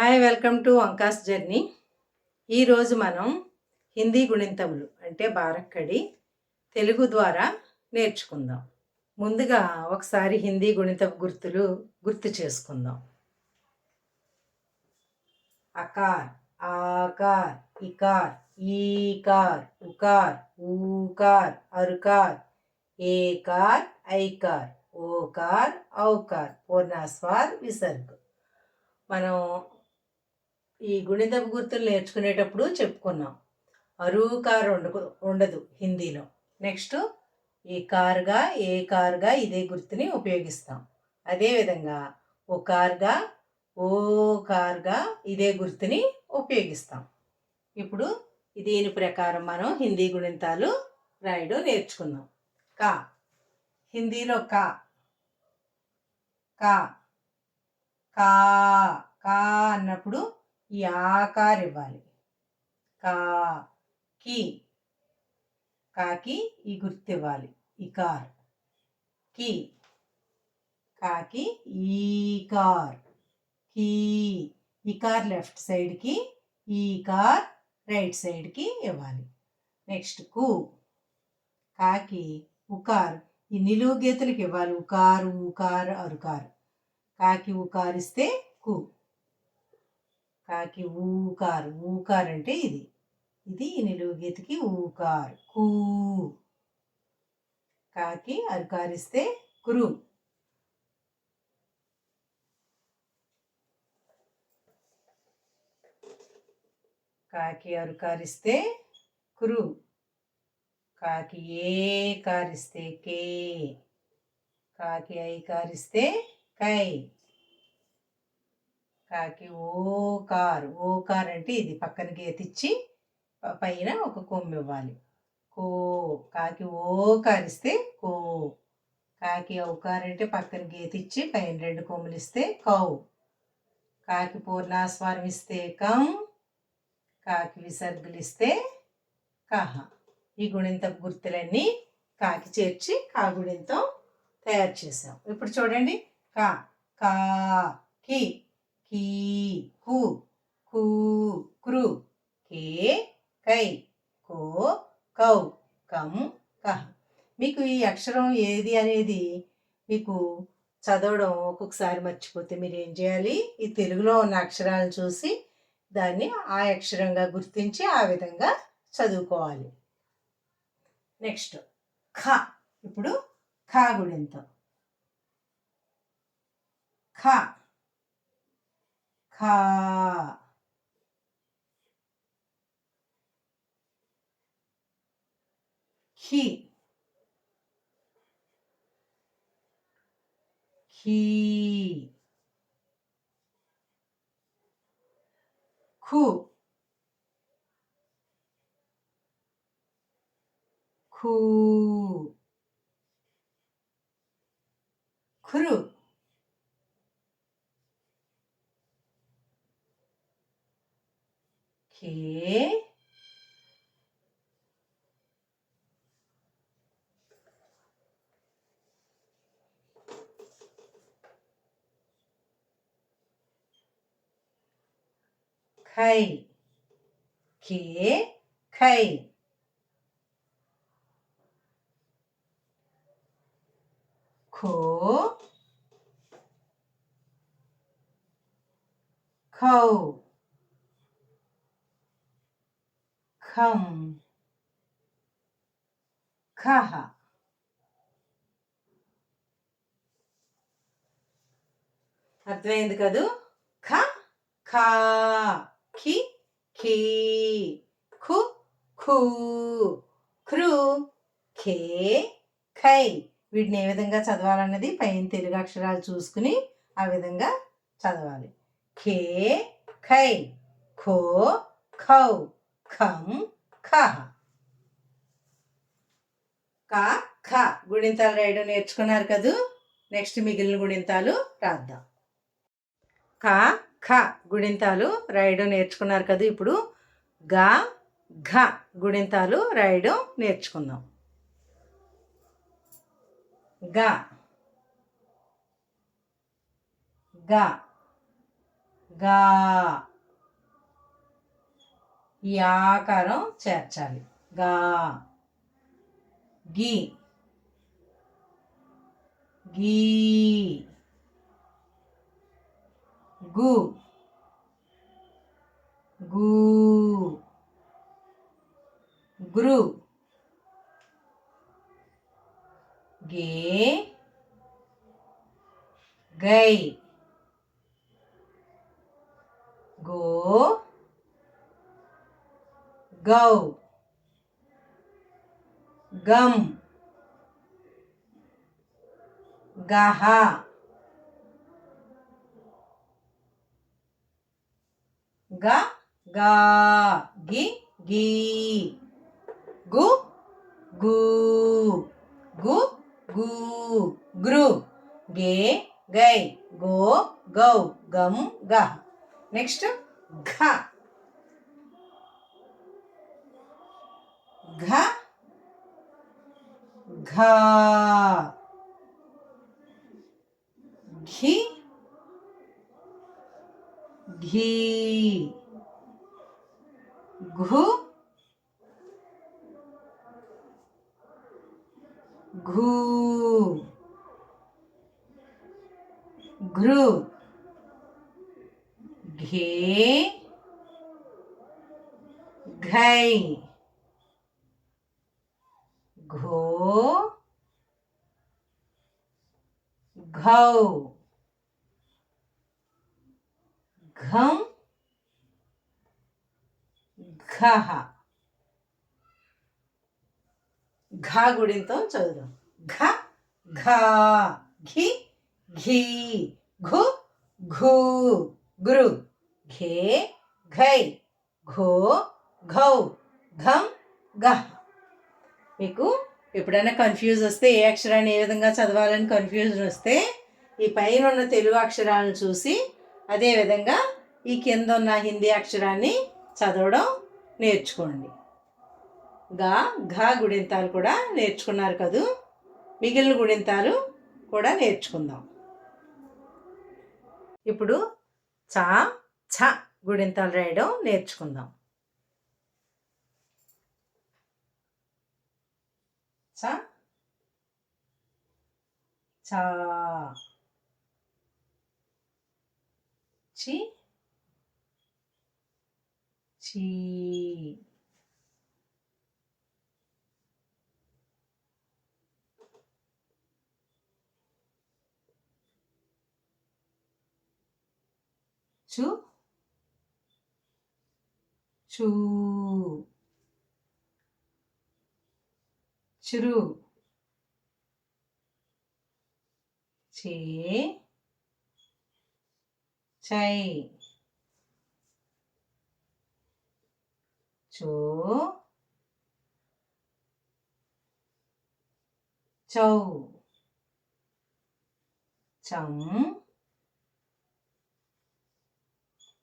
Hi, welcome to Vanka's journey. ఈరోజు మనం హిందీ గుణింతములు అంటే బారక్కడి తెలుగు ద్వారా నేర్చుకుందాం. ముందుగా ఒకసారి హిందీ గుణితపు గుర్తులు గుర్తు చేసుకుందాం. అకార్, ఆకార్, ఇకార్, ఈకార్, ఉకార్, ఊకార్, అరుకార్, ఏకార్, ఐకార్, ఓకార్, ఔకార్, పూర్ణాస్వార్, విసర్గ్. మనం ఈ గుణితపు గుర్తులు నేర్చుకునేటప్పుడు చెప్పుకున్నాం, అరుకార్ ఉండదు హిందీలో. నెక్స్ట్ ఈ కారుగా ఏ కారుగా ఇదే గుర్తుని ఉపయోగిస్తాం. అదేవిధంగా ఓ కారుగా ఓ కారుగా ఇదే గుర్తుని ఉపయోగిస్తాం. ఇప్పుడు దీని ప్రకారం మనం హిందీ గుణింతాలు రాయడం నేర్చుకుందాం. కా, హిందీలో కా కా కా కా అన్నప్పుడు ఈ ఆకార్ ఇవ్వాలి. కా కి, కాకి ఈ గుర్తు ఇవ్వాలి, ఇకార్. కి, కాకి ఈకార్. కీ, ఇకార్ లెఫ్ట్ సైడ్కి, ఈకార్ రైట్ సైడ్కి ఇవ్వాలి. నెక్స్ట్ కు, కాకి ఉకార్ ఈ నిలువు గీతలకు ఇవ్వాలి. ఉకారు, ఉకార్, అరుకార్. కాకి ఉకారిస్తే కు. కాకి ఊకార్, ఊకార్ అంటే ఇది నిలువు గీతకి ఊకార్, కూ. కాకి అరుకారిస్తే కురు. కాకి అరుకారిస్తే కురు. కాకి ఏ కారిస్తే కే. కాకి ఐ కారిస్తే కై. కాకి ఓకార్, ఓకార్ అంటే ఇది పక్కన గీతిచ్చి పైన ఒక కొమ్ము ఇవ్వాలి, కో. కాకి ఓకారిస్తే కో. కాకి ఔకార్ అంటే పక్కన గీతిచ్చి పైన రెండు కొమ్ములు ఇస్తే కౌ. కాకి పూర్ణాస్వారం ఇస్తే కం. కాకి విసర్గులు ఇస్తే కహ. ఈ గుణింతపు గుర్తులన్నీ కాకి చేర్చి కా గుణింతం తయారు చేసాం. ఇప్పుడు చూడండి, కా కా కి, కీ కు, కూ క్రు, కే కై, కో కౌ, కం కహ. మీకు ఈ అక్షరం ఏది అనేది మీకు చదవడం ఒక్కొక్కసారి మర్చిపోతే మీరు ఏం చేయాలి, ఈ తెలుగులో ఉన్న అక్షరాలను చూసి దాన్ని ఆ అక్షరంగా గుర్తించి ఆ విధంగా చదువుకోవాలి. నెక్స్ట్ ఖ. ఇప్పుడు ఖ గుణింతం. ఖ, ఖా, ఖి, ఖీ, ఖు, ఖూ, ఖురు, ఖే, ఖై, ఖే ఖై, ఖో, ఖౌ, ఖం, ఖహ. అర్థమైంది కదూ? ఖ, ఖా, ఖి, ఖీ, ఖు, ఖూ, ఖృ, ఖే, ఖై. వీటిని ఏ విధంగా చదవాలన్నది పైన తెలుగు అక్షరాలు చూసుకుని ఆ విధంగా చదవాలి. ఖే ఖై, ఖో ఖౌ, ఖం ఖహ. కా ఖ గుణింతాలు రాయడం నేర్చుకున్నారు కదూ. నెక్స్ట్ మిగిలిన గుణింతాలు రాద్దాం. కా ఖ గుణింతాలు రాయడం నేర్చుకున్నారు కదా. ఇప్పుడు గా ఘ గుణింతాలు రాయడం నేర్చుకుందాం. గా గా గా. ఈ ఆకారం చేర్చాలి. గా. గి. గీ. గు. గు. గ్రు. గే. గై. గో. గౌ. గం. గహ. గ. గా. గి. గీ. గు. గు. గు. గు. గ్రు. గే. గై. గో. గౌ. గం. గహ. నెక్స్ట్ ఘ. ఘ. ఘా. ఘి. ఘీ. ఘు. ఘూ. ఘృ. ఘే. ఘై. ఘో. ఘౌ. ఘం. ఘహ. ఘా గుడింతో చదువుదాం. ఘ. ఘా. ఘి. ఘీ. ఘు. ఘూ. గృ. ఘే. ఘై. ఘో. ఘౌ. ఘం. గహ. మీకు ఎప్పుడైనా కన్ఫ్యూజ్ వస్తే ఏ అక్షరాన్ని ఏ విధంగా చదవాలని కన్ఫ్యూజన్ వస్తే ఈ పైన ఉన్న తెలుగు అక్షరాలను చూసి అదేవిధంగా ఈ కింద ఉన్న హిందీ అక్షరాన్ని చదవడం నేర్చుకోండి. గా. ఘా గుడింతాలు కూడా నేర్చుకున్నారు కదూ. మిగిలిన గుడింతాలు కూడా నేర్చుకుందాం. ఇప్పుడు చ ఛ గుడింతాలు రాయడం నేర్చుకుందాం. చ ఛా. చి ఛీ. చు చూ. చురు. చే చై. చో చౌ. చం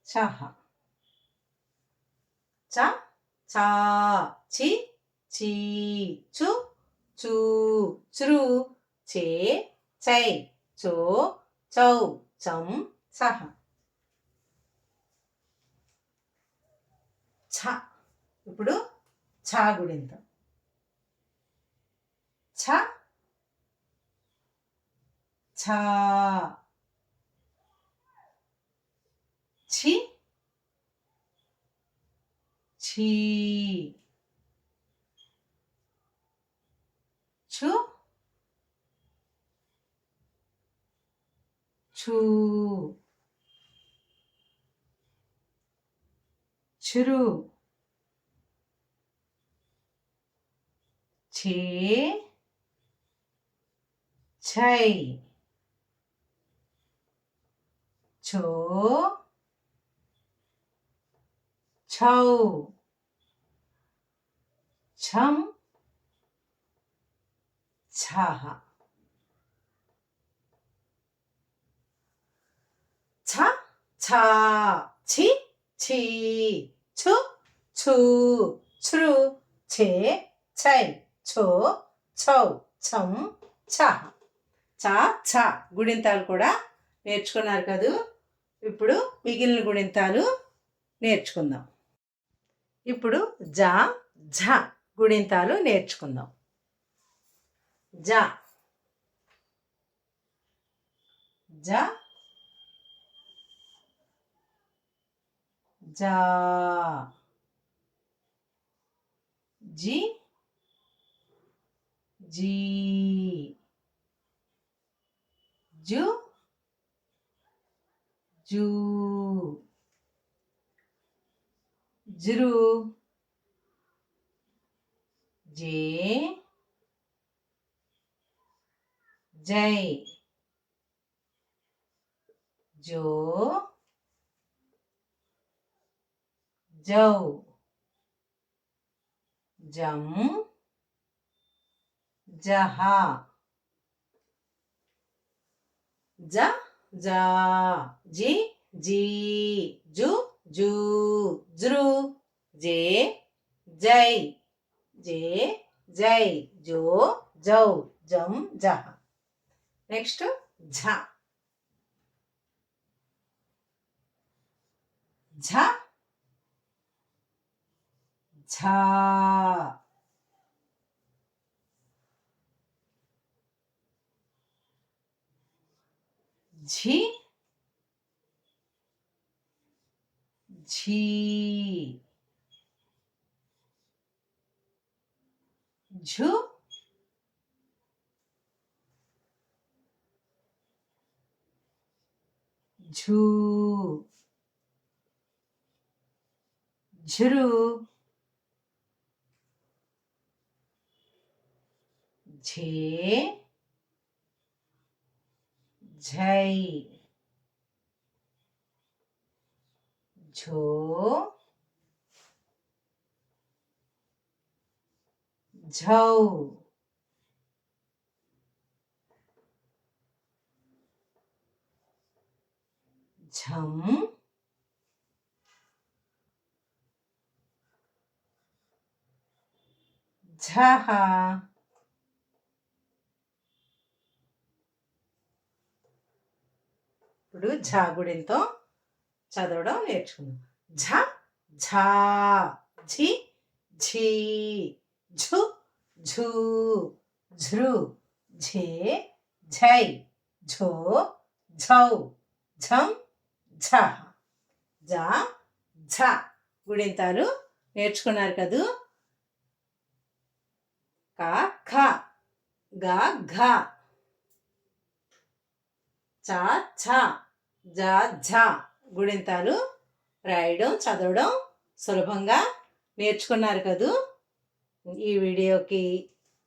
చహ. చ ఛా. చి చీ. చు చూ. చురు. చే చై. చో చౌ. చం చహ. ఛ. ఇప్పుడు ఛా గుడింతం. ఛ ఛా. చి ఛీ. ఛు ఛూ. చురు. ఛే ఛై. ఛో ఛౌ. ఛం ఛహ. ఛ ఛా. చి ఛీ. ఛు ఛూ. ఛృ. ఛే ఛై. ఛో ఛౌ. ఛం ఛహ. చ ఛ గుడింతాలు కూడా నేర్చుకున్నారు కదూ. ఇప్పుడు మిగిలిన గుణింతాలు నేర్చుకుందాం. ఇప్పుడు జ ఝ గుణింతాలు నేర్చుకుందాం. జ జ జా జి జీ జు జూ జృ జే జై జో జౌ జం జహా జ జా జి జీ జు జూ జృ జే జై జే జై జో జౌ జం జహ. నెక్స్ట్ ఝ ఝ ఝా ఝి ఝీ ఝు ఝూ ఝృ ఝే ఝై ఝో ఝౌ ఝం ఝహ. ఇప్పుడు ఝ గుణింతో చదవడం నేర్చుకుందాం. ఝ ఝా ఝి ఝీ ఝు ఝూ ఝృ ఝే ఝై ఝో ఝౌ ఝం ఝ. జ ఝ గుణింతాలు నేర్చుకున్నారు కదూ. క ఖ గ ఘ చ ఛ జ ఝ గుణింతాలు రాయడం చదవడం సులభంగా నేర్చుకున్నారు కదూ. ఈ వీడియోకి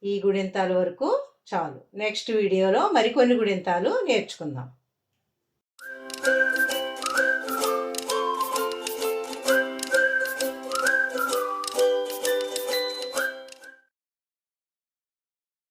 ఈ గుణింతాల వరకు చాలు. నెక్స్ట్ వీడియోలో మరికొన్ని గుణింతాలు నేర్చుకుందాం.